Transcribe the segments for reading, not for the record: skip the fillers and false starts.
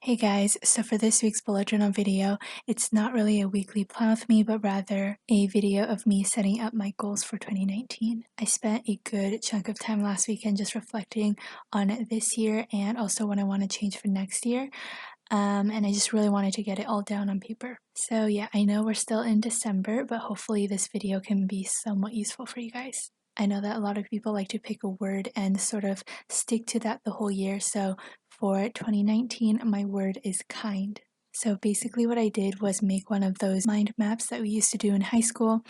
Hey guys, so for this week's bullet journal video, it's not really a weekly plan with me, but rather a video of me setting up my goals for 2019. I spent a good chunk of time last weekend just reflecting on this year and also what I want to change for next year. And I just really wanted to get it all down on paper. So yeah, I know we're still in December, but hopefully this video can be somewhat useful for you guys. I know that a lot of people like to pick a word and sort of stick to that the whole year. So for 2019, my word is kind. So basically what I did was make one of those mind maps that we used to do in high school.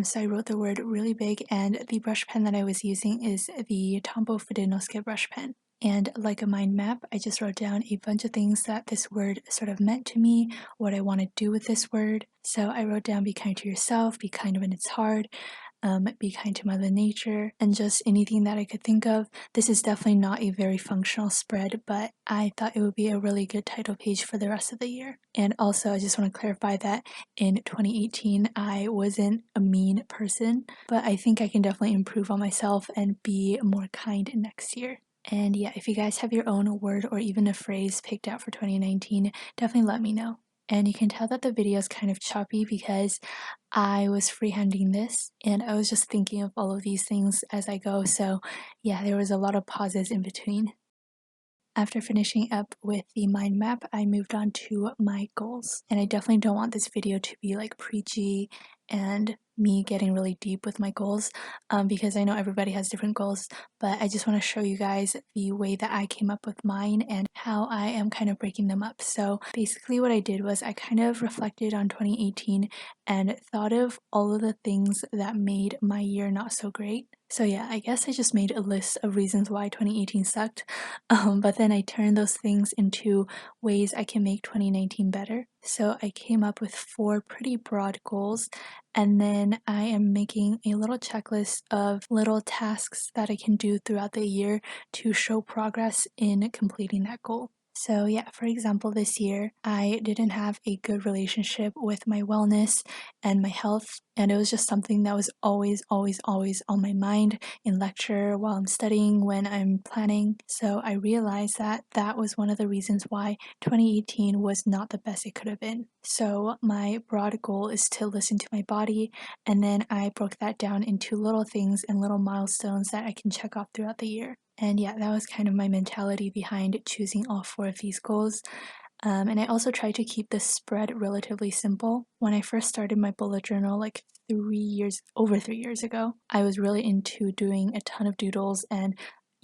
So I wrote the word really big, and the brush pen that I was using is the Tombow Fidenosuke brush pen. And like a mind map, I just wrote down a bunch of things that this word sort of meant to me, what I want to do with this word. So I wrote down be kind to yourself, be kind when it's hard, be kind to Mother Nature, and just anything that I could think of. This is definitely not a very functional spread, but I thought it would be a really good title page for the rest of the year. And also, I just want to clarify that in 2018, I wasn't a mean person, but I think I can definitely improve on myself and be more kind next year. And yeah, if you guys have your own word or even a phrase picked out for 2019, definitely let me know. And you can tell that the video is kind of choppy because I was freehanding this and I was just thinking of all of these things as I go. So yeah, there was a lot of pauses in between. After finishing up with the mind map, I moved on to my goals. And I definitely don't want this video to be like preachy and me getting really deep with my goals, because I know everybody has different goals, but I just want to show you guys the way that I came up with mine and how I am kind of breaking them up. So basically what I did was I kind of reflected on 2018 and thought of all of the things that made my year not so great. So yeah, I guess I just made a list of reasons why 2018 sucked, but then I turned those things into ways I can make 2019 better. So I came up with 4 pretty broad goals, and then I am making a little checklist of little tasks that I can do throughout the year to show progress in completing that goal. So yeah, for example, this year I didn't have a good relationship with my wellness and my health, and it was just something that was always on my mind in lecture, while I'm studying, when I'm planning. So I realized that that was one of the reasons why 2018 was not the best it could have been. So my broad goal is to listen to my body, and then I broke that down into little things and little milestones that I can check off throughout the year. And yeah, that was kind of my mentality behind choosing all 4 of these goals. And I also tried to keep the spread relatively simple. When I first started my bullet journal, like over 3 years ago, I was really into doing a ton of doodles and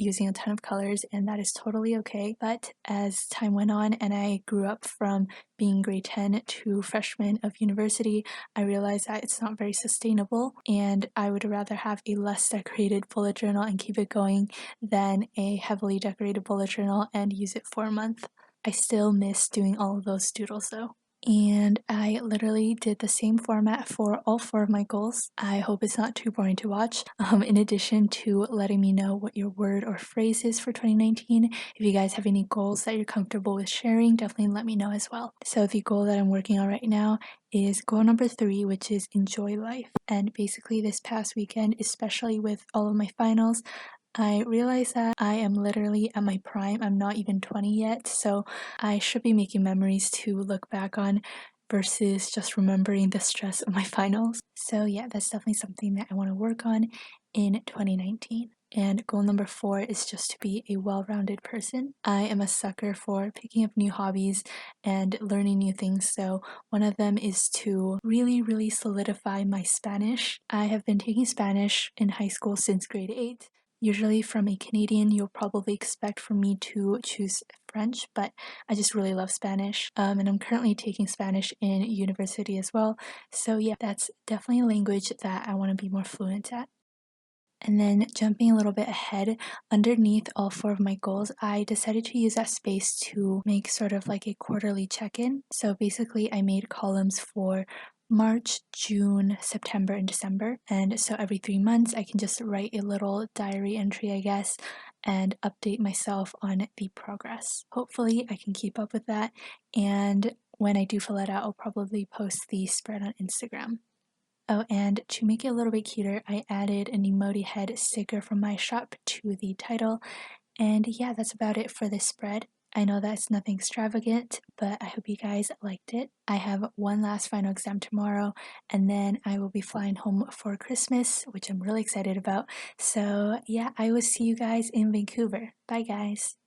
using a ton of colors, and that is totally okay. But as time went on and I grew up from being grade 10 to freshman of university, I realized that it's not very sustainable, and I would rather have a less decorated bullet journal and keep it going than a heavily decorated bullet journal and use it for a month. I still miss doing all of those doodles though. And I literally did the same format for all 4 of my goals. I hope it's not too boring to watch. In addition to letting me know what your word or phrase is for 2019, if you guys have any goals that you're comfortable with sharing, definitely let me know as well. So the goal that I'm working on right now is goal number 3, which is enjoy life. And basically this past weekend, especially with all of my finals, I realized that I am literally at my prime. I'm not even 20 yet, so I should be making memories to look back on versus just remembering the stress of my finals. So yeah, that's definitely something that I want to work on in 2019. And goal number 4 is just to be a well-rounded person. I am a sucker for picking up new hobbies and learning new things, so one of them is to really solidify my Spanish. I have been taking Spanish in high school since grade 8. Usually from a Canadian, you'll probably expect for me to choose French, but I just really love Spanish. And I'm currently taking Spanish in university as well. So yeah, that's definitely a language that I want to be more fluent at. And then jumping a little bit ahead, underneath all 4 of my goals, I decided to use that space to make sort of like a quarterly check-in. So basically I made columns for March, June, September, and December. And so every 3 months I can just write a little diary entry, I guess, and update myself on the progress. Hopefully I can keep up with that. And when I do fill it out, I'll probably post the spread on Instagram. Oh, and to make it a little bit cuter, I added an emoji head sticker from my shop to the title. And yeah, that's about it for this spread. I know that's nothing extravagant, but I hope you guys liked it. I have one last final exam tomorrow, and then I will be flying home for Christmas, which I'm really excited about. So yeah, I will see you guys in Vancouver. Bye guys.